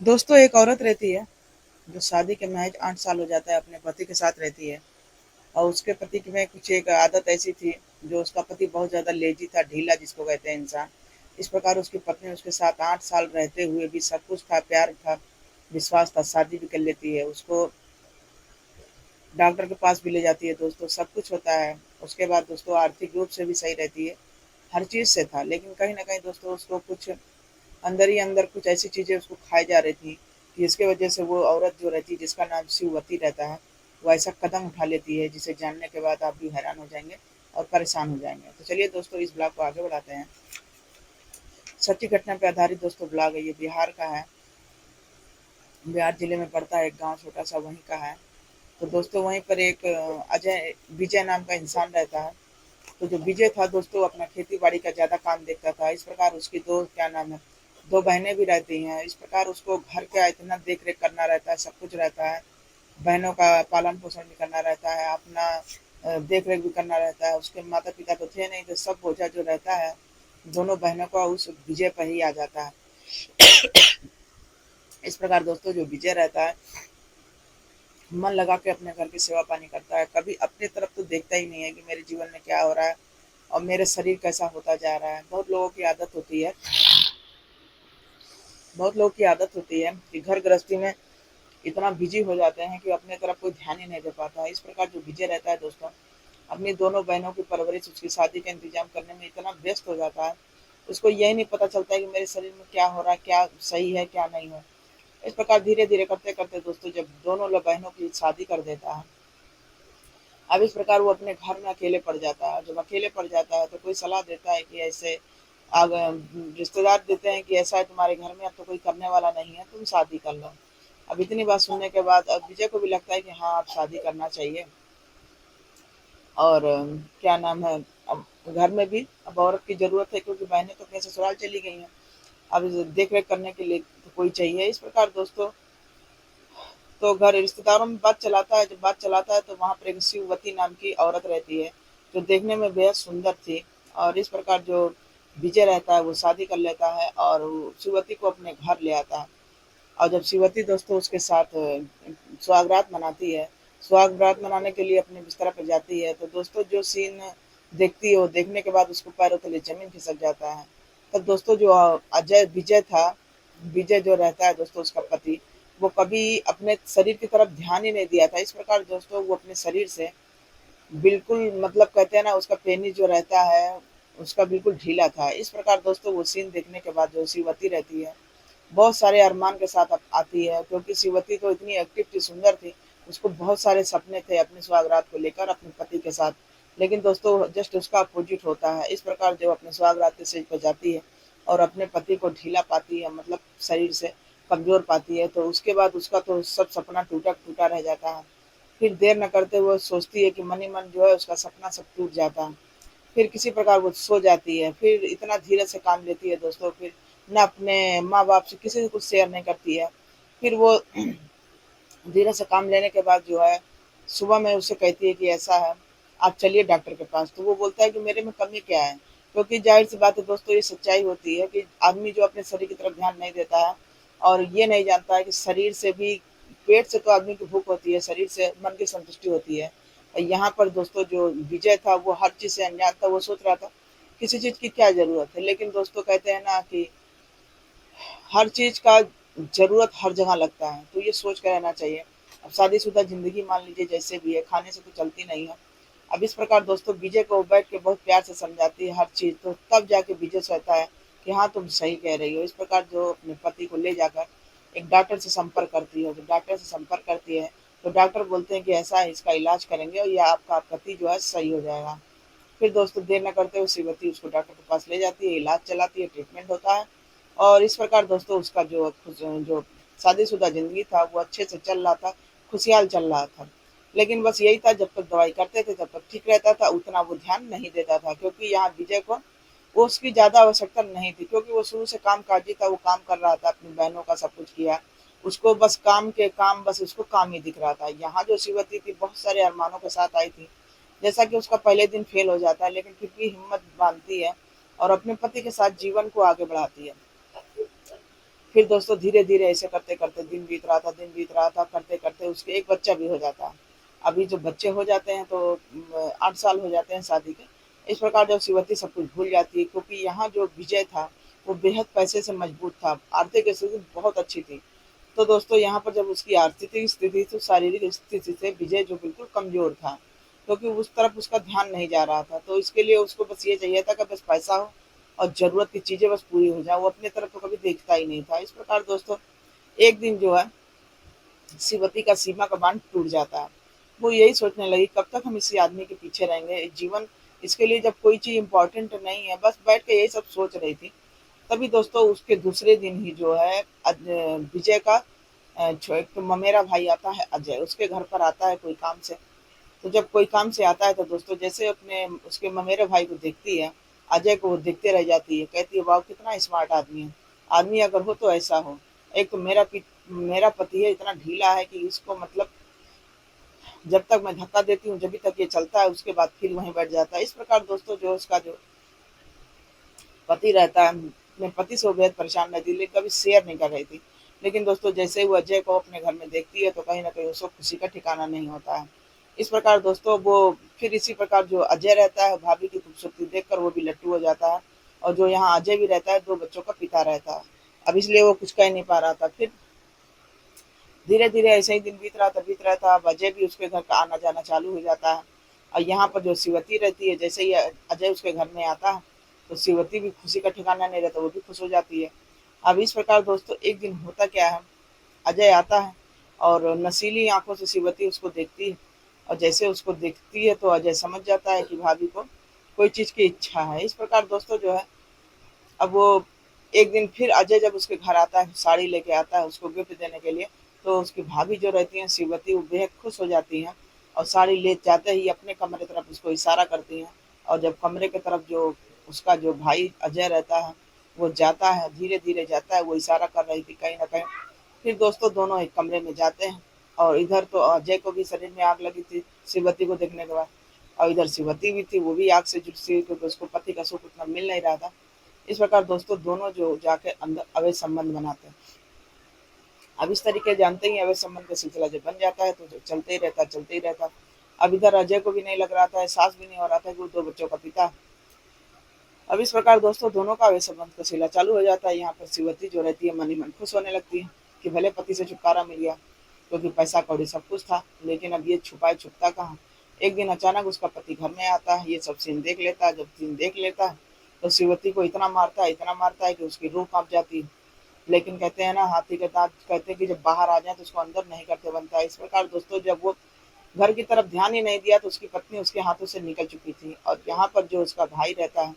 दोस्तों एक औरत रहती है जो शादी के महज 8 साल हो जाता है अपने पति के साथ रहती है। और उसके पति की में कुछ एक आदत ऐसी थी, जो उसका पति बहुत ज़्यादा लेजी था, ढीला जिसको कहते हैं इंसान। इस प्रकार उसकी पत्नी उसके साथ 8 साल रहते हुए भी सब कुछ था, प्यार था, विश्वास था, शादी भी कर लेती है, उसको डॉक्टर के पास भी ले जाती है दोस्तों, सब कुछ होता है। उसके बाद दोस्तों आर्थिक रूप से भी सही रहती है, हर चीज़ से था। लेकिन कहीं न कहीं दोस्तों उसको कुछ अंदर ही अंदर कुछ ऐसी चीज़ें उसको खाई जा रही थी, कि जिसकी वजह से वो औरत जो रहती है, जिसका नाम शिववती रहता है, वो ऐसा कदम उठा लेती है जिसे जानने के बाद आप भी हैरान हो जाएँगे और परेशान हो जाएँगे। तो चलिए दोस्तों इस ब्लॉग को आगे बढ़ाते हैं। सच्ची घटना पे आधारित दोस्तों ब्लॉग है, ये बिहार का है। बिहार जिले में पड़ता है, एक गाँव छोटा-सा वहीं का है। तो दोस्तों वहीं पर एक अजय विजय नाम का इंसान रहता है। तो जो विजय था दोस्तों अपना खेती-बाड़ी का ज़्यादा काम देखता था। इस प्रकार उसकी 2 क्या नाम है, 2 बहनें भी रहती हैं। इस प्रकार उसको घर का इतना देख-रेख करना रहता है, सब कुछ रहता है। बहनों का पालन-पोषण भी करना रहता है, अपना देख-रेख भी करना रहता है। उसके माता-पिता तो थे नहीं, तो सब बोझा जो रहता है, दोनों बहनों का उस विजय पर ही आ जाता है। इस प्रकार दोस्तों जो विजय रहता है, मन लगा के अपने घर की सेवा-पानी करता है। कभी अपनी तरफ तो देखता ही नहीं है कि मेरे जीवन में क्या हो रहा है और मेरे शरीर कैसा होता जा रहा है। बहुत लोगों की आदत होती है कि घर गृहस्थी में इतना बिजी हो जाते हैं कि अपने तरफ कोई ध्यान ही नहीं दे पाता है। इस प्रकार जो विजय रहता है दोस्तों, अपनी दोनों बहनों की परवरिश, उसकी शादी का इंतजाम करने में इतना व्यस्त हो जाता है, उसको यही नहीं पता चलता है कि मेरे शरीर में क्या हो रहा है, क्या सही है, क्या नहीं है। इस प्रकार धीरे-धीरे करते-करते दोस्तों जब दोनों बहनों की शादी कर देता है, अब इस प्रकार वो अपने घर में अकेले पड़ जाता है। जब अकेले पड़ जाता है तो कोई सलाह देता है कि ऐसे अब रिश्तेदार देते हैं कि ऐसा है तुम्हारे घर में अब तो कोई करने वाला नहीं है, तुम शादी कर लो। अब इतनी बात सुनने के बाद अब विजय को भी लगता है कि हाँ, अब शादी करना चाहिए। और क्या नाम है, अब घर में भी अब औरत की ज़रूरत है, क्योंकि बहनें तो अपने ससुराल चली गई हैं। अब देख-रेख करने के लिए तो कोई चाहिए। इस प्रकार दोस्तों तो घर रिश्तेदारों में बात चलाता है, जब बात चलाता है तो वहाँ पर एक शिववती नाम की औरत रहती है, जो देखने में बेहद सुंदर थी। और इस प्रकार जो विजय रहता है वो शादी कर लेता है और वो शिववती को अपने घर ले आता है। और जब शिववती दोस्तों उसके साथ सुहागरात मनाती है, सुहागरात मनाने के लिए अपने बिस्तर पे जाती है, तो दोस्तों जो सीन देखती है वो देखने के बाद उसको पैरों तले ज़मीन खिसक जाता है। तब दोस्तों जो अजय विजय था, विजय जो रहता है दोस्तों उसका पति, वो कभी अपने शरीर की तरफ ध्यान ही नहीं दिया था। इस प्रकार दोस्तों वो अपने शरीर से बिल्कुल मतलब कहते हैं ना, उसका पेनिस जो रहता है, उसका बिल्कुल ढीला था। इस प्रकार दोस्तों वो सीन देखने के बाद जो शिववती रहती है, बहुत सारे अरमान के साथ आती है, क्योंकि शिववती तो इतनी एक्टिव थी, सुंदर थी। उसको बहुत सारे सपने थे अपने सुहागरात को लेकर अपने पति के साथ। लेकिन दोस्तों जस्ट उसका अपोजिट होता है। इस प्रकार जब अपने सुहागरात के स्टेज पर जाती है और अपने पति को ढीला पाती है, मतलब शरीर से कमज़ोर पाती है, तो उसके बाद उसका तो सब सपना टूटा-टूटा रह जाता है। फिर देर न करते हुए सोचती है कि मन ही मन जो है उसका सपना सब टूट जाता है। फिर किसी प्रकार वो सो जाती है, फिर इतना धीरे से काम लेती है दोस्तों, फिर ना अपने माँ-बाप से किसी से कुछ शेयर नहीं करती है। फिर वो धीरे से काम लेने के बाद जो है, सुबह में उसे कहती है कि ऐसा है, आप चलिए डॉक्टर के पास। तो वो बोलता है कि मेरे में कमी क्या है? क्योंकि ज़ाहिर-सी बात है दोस्तों, ये सच्चाई होती है कि आदमी जो अपने शरीर की तरफ ध्यान नहीं देता है और ये नहीं जानता है कि शरीर से भी, पेट से तो आदमी की भूख होती है, शरीर से मन की संतुष्टि होती है। और यहाँ पर दोस्तों जो विजय था वो हर चीज़ से अनजान था, वो सोच रहा था किसी चीज़ की क्या ज़रूरत है? लेकिन दोस्तों कहते हैं ना कि हर चीज़ का ज़रूरत हर जगह लगता है, तो ये सोच के रहना चाहिए। अब शादीशुदा ज़िंदगी मान लीजिए जैसे भी है, खाने से तो चलती नहीं है। अब इस प्रकार दोस्तों विजय को बैठ के बहुत प्यार से समझाती है हर चीज़, तो तब जाके विजय सोचता है कि हाँ, तुम सही कह रही हो। इस प्रकार जो अपने पति को ले जाकर एक डॉक्टर से संपर्क करती है, तो डॉक्टर से संपर्क करती है, तो डॉक्टर बोलते हैं कि ऐसा है, इसका इलाज करेंगे और या आपका पति जो है सही हो जाएगा। फिर दोस्तों देर न करते हुए शिववती उसको डॉक्टर के पास ले जाती है, इलाज चलाती है, ट्रीटमेंट होता है। और इस प्रकार दोस्तों उसका जो शादीशुदा ज़िंदगी था वो अच्छे से चल रहा था, खुशहाल चल रहा था। लेकिन बस यही था, जब तक दवाई करते थे तब तक ठीक रहता था, उतना वो ध्यान नहीं देता था, क्योंकि यहाँ विजय को वो उसकी ज़्यादा आवश्यकता नहीं थी, क्योंकि वो शुरू से कामकाजी था, वो काम कर रहा था, अपनी बहनों का सब कुछ किया। उसको बस काम के काम, बस उसको काम ही दिख रहा था। यहाँ जो शिववती थी बहुत सारे अरमानों के साथ आई थी। जैसा कि उसका पहले दिन फेल हो जाता है, लेकिन फिर भी हिम्मत बाँधती है और अपने पति के साथ जीवन को आगे बढ़ाती है। फिर दोस्तों धीरे-धीरे ऐसे करते-करते दिन बीत रहा था, दिन बीत रहा था, करते-करते उसके एक बच्चा भी हो जाता है। अभी जो बच्चे हो जाते हैं तो 8 साल हो जाते हैं शादी के। इस प्रकार जब शिवती सब कुछ भूल जाती है, क्योंकि यहाँ जो विजय था, वो बेहद पैसे से मजबूत था, आर्थिक स्थिति बहुत अच्छी थी। तो दोस्तों यहाँ पर जब उसकी आर्थिक स्थिति तो शारीरिक स्थिति से विजय जो बिल्कुल कमज़ोर था, क्योंकि उस तरफ उसका ध्यान नहीं जा रहा था। तो इसके लिए उसको बस ये चाहिए था कि बस पैसा हो और ज़रूरत की चीज़ें बस पूरी हो जाएँ, वो अपनी तरफ तो कभी देखता ही नहीं था। इस प्रकार दोस्तों एक दिन जो है शिवती का सीमा का बाँध टूट जाता है। वो यही सोचने लगी कब तक हम इसी आदमी के पीछे रहेंगे, जीवन इसके लिए जब कोई चीज़ इम्पोर्टेंट नहीं है, बस बैठ के यही सब सोच रही थी। तभी दोस्तों उसके दूसरे दिन ही जो है विजय का एक तो ममेरा भाई आता है अजय, उसके घर पर आता है कोई काम से। तो जब कोई काम से आता है तो दोस्तों जैसे अपने उसके ममेरे भाई को देखती है, अजय को वो देखते रह जाती है, कहती है वाह कितना स्मार्ट आदमी है, आदमी अगर हो तो ऐसा हो। एक तो मेरा पति है इतना ढीला है कि इसको मतलब जब तक मैं धक्का देती हूँ जब तक ये चलता है, उसके बाद फिर वहीं बैठ जाता है। इस प्रकार दोस्तों जो उसका जो पति रहता है, अपने पति से वो बेहद परेशान रहती है, लेकिन कभी शेयर नहीं कर रही थी। लेकिन दोस्तों जैसे ही वो अजय को अपने घर में देखती है तो कहीं न कहीं उसको खुशी का ठिकाना नहीं होता है। इस प्रकार दोस्तों वो फिर इसी प्रकार जो अजय रहता है, भाभी की खूबसूरती देखकर वो भी लट्टू हो जाता है, और जो यहाँ अजय भी रहता है, 2 बच्चों का पिता रहता है। अब इसलिए वो कुछ कह नहीं पा रहा था। फिर धीरे-धीरे ऐसे ही दिन बीत रहा था, अब अजय भी उसके घर का आना-जाना चालू हो जाता है। और यहाँ पर जो शिवती रहती है, जैसे ही अजय उसके घर में आता है, तो शिवती भी खुशी का ठिकाना नहीं रहता, वो भी खुश हो जाती है। अब इस प्रकार दोस्तों एक दिन होता क्या है, अजय आता है और नशीली आँखों से शिवती उसको देखती है, और जैसे उसको देखती है तो अजय समझ जाता है कि भाभी को कोई चीज़ की इच्छा है। इस प्रकार दोस्तों जो है अब वो एक दिन फिर अजय जब उसके घर आता है, साड़ी लेके आता है उसको गिफ्ट देने के लिए, तो उसकी भाभी जो रहती हैं शिववती, वो बेहद खुश हो जाती हैं और साड़ी ले जाते ही अपने कमरे तरफ उसको इशारा करती हैं। और जब कमरे की तरफ जो उसका जो भाई अजय रहता है, वो जाता है, धीरे-धीरे जाता है, वो इशारा कर रही थी कहीं न कहीं। फिर दोस्तों दोनों एक कमरे में जाते हैं, और इधर तो अजय को भी शरीर में आग लगी थी शिववती को देखने के बाद, और इधर शिववती भी थी, वो भी आग से झुलसी, क्योंकि उसको पति का सुख उतना मिल नहीं रहा था। इस प्रकार दोस्तों दोनों जो जाके अंदर अवैध संबंध बनाते हैं। अब इस तरीके जानते ही अवैध संबंध का सिलसिला जब बन जाता है तो जो चलते ही रहता, चलते ही रहता। अब इधर अजय को भी नहीं लग रहा था, एहसास भी नहीं हो रहा था कि वो 2 बच्चों का पिता है। अब इस प्रकार दोस्तों दोनों का अवैध संबंध का सिलसिला चालू हो जाता है। यहाँ पर शिवती जो रहती है मन ही मन खुश होने लगती है कि भले पति से छुटकारा मिल गया, क्योंकि पैसा कौड़ी सब कुछ था, लेकिन अब ये छुपाए छुपता कहाँ। एक दिन अचानक उसका पति घर में आता है, ये सब सीन देख लेता है। जब सीन देख लेता है तो शिवती को इतना मारता है कि उसकी रूह काँप जाती है। लेकिन कहते हैं ना हाथी के दाँत, कहते हैं कि जब बाहर आ जाए तो उसको अंदर नहीं करते बनता है। इस प्रकार दोस्तों जब वो घर की तरफ ध्यान ही नहीं दिया तो उसकी पत्नी उसके हाथों से निकल चुकी थी, और यहाँ पर जो उसका भाई रहता है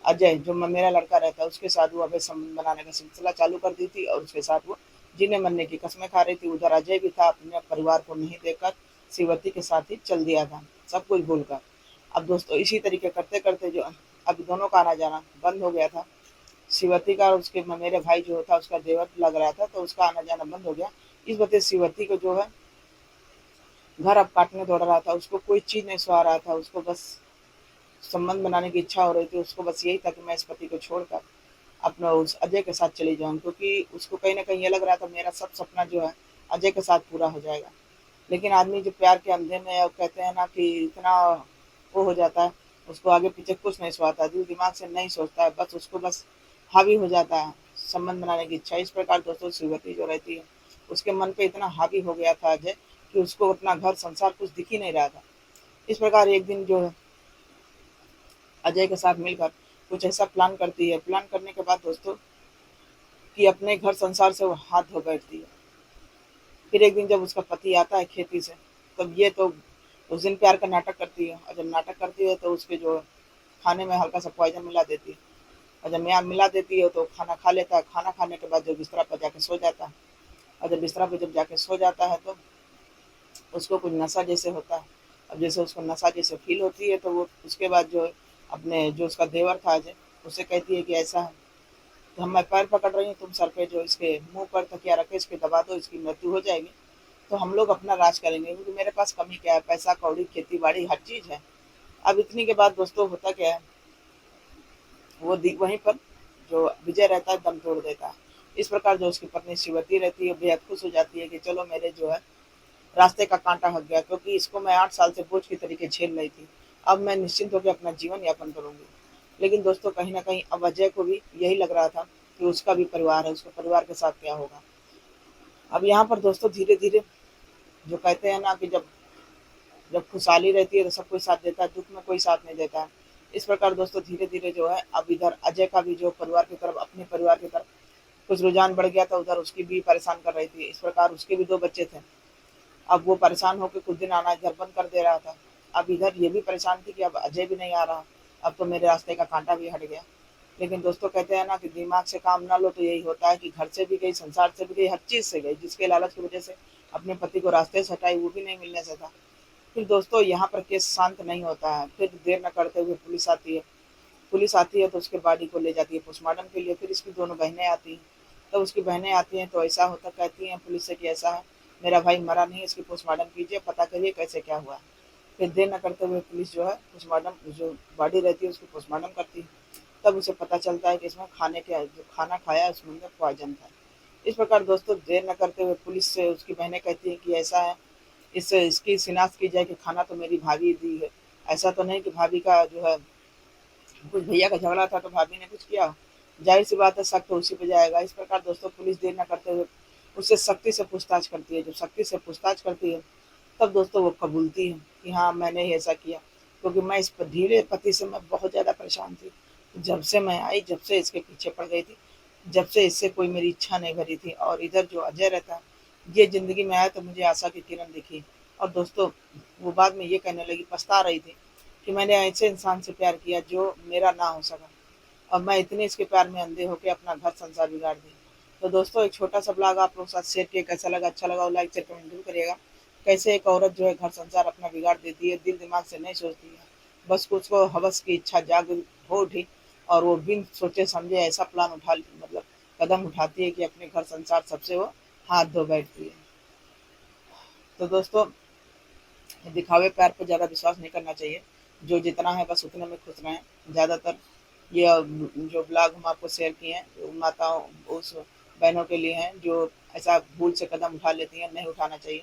अजय, जो मेरा लड़का रहता है, उसके साथ वो अवैध संबंध बनाने का सिलसिला चालू कर दी थी, और उसके साथ वो जीने मरने की कस्में खा रही थी। उधर अजय भी था, अपने परिवार को नहीं देखकर शिवती के साथ ही चल दिया था, सब कुछ भूलकर। अब दोस्तों इसी तरीके करते-करते जो अब दोनों का आना-जाना बंद हो गया था। शिवती का और उसके ममेरे भाई जो था उसका देवर लग रहा था, तो उसका आना-जाना बंद हो गया। इस वजह से शिवती को जो है घर अब काटने दौड़ रहा था, उसको कोई चीज़ नहीं सुहा रहा था, उसको बस संबंध बनाने की इच्छा हो रही थी। उसको बस यही था कि मैं इस पति को छोड़कर अपना उस अजय के साथ चली जाऊँ, क्योंकि उसको कहीं न कहीं ये लग रहा था मेरा सब सपना जो है अजय के साथ पूरा हो जाएगा। लेकिन आदमी जो प्यार के अंधे में कहते हैं ना कि इतना वो हो जाता है, उसको आगे-पीछे कुछ नहीं सुहाता, दिल-दिमाग से नहीं सोचता है, बस उसको बस हावी हो जाता है संबंध बनाने की इच्छा। इस प्रकार दोस्तों शिववती जो रहती है, उसके मन पे इतना हावी हो गया था अजय कि उसको अपना घर-संसार कुछ दिख ही नहीं रहा था। इस प्रकार एक दिन जो है अजय के साथ मिलकर कुछ ऐसा प्लान करती है, प्लान करने के बाद दोस्तों कि अपने घर-संसार से वो हाथ धो बैठती है। फिर एक दिन जब उसका पति आता है खेती से, तब ये तो उस दिन प्यार का नाटक करती है, और जब नाटक करती है तो उसके जो खाने में हल्का सा पॉइज़न मिला देती है, और जब मिला देती है तो खाना खा लेता है। खाना खाने के बाद जो बिस्तरा पर जाके सो जाता है, और जब बिस्तरा पे जब जाके सो जाता है तो उसको कुछ नशा जैसे होता है। अब जैसे उसको नशा जैसे फ़ील होती है तो वो उसके बाद जो है अपने जो उसका देवर था अजय, उससे कहती है कि ऐसा है, तो हम मैं पैर पकड़ रही हूँ, तुम सर पे जो इसके मुँह पर तकिया रखे इसके दबा दो, इसकी मृत्यु हो जाएगी, तो हम लोग अपना राज करेंगे, क्योंकि मेरे पास कमी क्या है, पैसा कौड़ी, खेती-बाड़ी हर चीज़ है। अब इतनी के बाद दोस्तों होता क्या है, वो वहीं पर जो विजय रहता है दम तोड़ देता है। इस प्रकार जो उसकी पत्नी शिवती रहती है बेहद खुश हो जाती है कि चलो मेरे जो है रास्ते का कांटा हट गया, क्योंकि इसको मैं 8 साल से बोझ की तरीके झेल रही थी। अब मैं निश्चिंत होकर अपना जीवन यापन करूँगी। लेकिन दोस्तों कहीं न कहीं अब अजय को भी यही लग रहा था कि उसका भी परिवार है, उसके परिवार के साथ क्या होगा। अब यहाँ पर दोस्तों धीरे-धीरे जो कहते हैं ना कि जब जब खुशहाली रहती है तो सब कोई साथ देता है, दुःख में कोई साथ नहीं देता है। इस प्रकार दोस्तों धीरे-धीरे जो है अब इधर अजय का भी जो परिवार की तरफ अपने परिवार की तरफ कुछ रुझान बढ़ गया था, उधर उसकी भी परेशान कर रही थी। इस प्रकार उसके भी 2 बच्चे थे। अब वो परेशान होकर कुछ दिन आना घर बंद कर दे रहा था। अब इधर ये भी परेशान थी कि अब अजय भी नहीं आ रहा, अब तो मेरे रास्ते का कांटा भी हट गया। लेकिन दोस्तों कहते हैं ना कि दिमाग से काम ना लो तो यही होता है कि घर से भी गई, संसार से भी गई, हर चीज़ से गई, जिसके लालच की वजह से अपने पति को रास्ते से हटाई, वो भी नहीं मिलने से था। फिर दोस्तों यहाँ पर केस शांत नहीं होता है, फिर देर न करते हुए पुलिस आती है। पुलिस आती है तो उसके बॉडी को ले जाती है पोस्टमार्टम के लिए। फिर इसकी दोनों बहनें आती हैं, तब उसकी बहनें आती हैं तो ऐसा होता, कहती हैं पुलिस से कि ऐसा है, मेरा भाई मरा नहीं है, इसकी पोस्टमार्टम कीजिए, पता करिए कैसे क्या हुआ। फिर देर न करते हुए पुलिस जो है पोस्टमार्टम जो बॉडी रहती है उसकी पोस्टमार्टम करती है। तब उसे पता चलता है कि इसमें खाने के जो खाना खाया उसमें अंदर पॉइजन था। इस प्रकार दोस्तों देर न करते हुए पुलिस से उसकी बहनें कहती हैं कि ऐसा है, इससे इसकी शिनाख्त की जाए कि खाना तो मेरी भाभी दी है। ऐसा तो नहीं कि भाभी का जो है कुछ भैया का झगड़ा था तो भाभी ने कुछ किया, जाहिर सी बात है शक तो उसी पे जाएगा। इस प्रकार दोस्तों पुलिस देर न करते हुए उससे सख्ती से पूछताछ करती है। जब सख्ती से पूछताछ करती है तब दोस्तों वो कबूलती है कि हाँ मैंने ही ऐसा किया, क्योंकि मैं इस ढीले पति से मैं बहुत ज़्यादा परेशान थी। जब से मैं आई, जब से इसके पीछे पड़ गई थी, जब से इससे कोई मेरी इच्छा नहीं भरी थी, और इधर जो अजय रहता है ये ज़िंदगी में आया तो मुझे आशा की किरण दिखी। और दोस्तों वो बाद में ये कहने लगी, पछता रही थी कि मैंने ऐसे इंसान से प्यार किया जो मेरा ना हो सका, और मैं इतने इसके प्यार में अंधे होकर अपना घर संसार बिगाड़ दी। तो दोस्तों एक छोटा सा ब्लॉग आप लोग साथ शेयर किया, कैसा लगा, अच्छा लगा और लाइक शेयर कमेंट जरूर करिएगा। कैसे एक औरत जो है घर संसार अपना बिगाड़ देती है, दिल दिमाग से नहीं सोचती है, बस कुछ को हवस की इच्छा जाग हो उठी और वो बिन सोचे समझे ऐसा प्लान उठा मतलब कदम उठाती है कि अपने घर संसार सबसे वो हाथ धो बैठती है। तो दोस्तों दिखावे प्यार पर ज़्यादा विश्वास नहीं करना चाहिए, जो जितना है बस उतने में खुश रहें। ज़्यादातर ये जो ब्लॉग हम आपको शेयर किए हैं जो माताओं उस बहनों के लिए हैं जो ऐसा भूल से कदम उठा लेती हैं, नहीं उठाना चाहिए।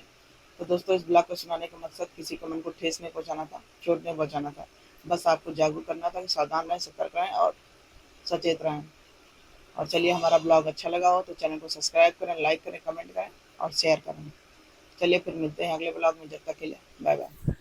तो दोस्तों इस ब्लॉग को सुनाने का मकसद किसी को मन को ठेस नहीं पहुंचाना था, चोट नहीं पहुंचाना था, बस आपको जागरूक करना था कि सावधान रहें, सतर्क रहें और सचेत रहें। और चलिए हमारा ब्लॉग अच्छा लगा हो तो चैनल को सब्सक्राइब करें, लाइक करें, कमेंट करें और शेयर करें। चलिए फिर मिलते हैं अगले ब्लॉग में, जब तक के लिए बाय बाय।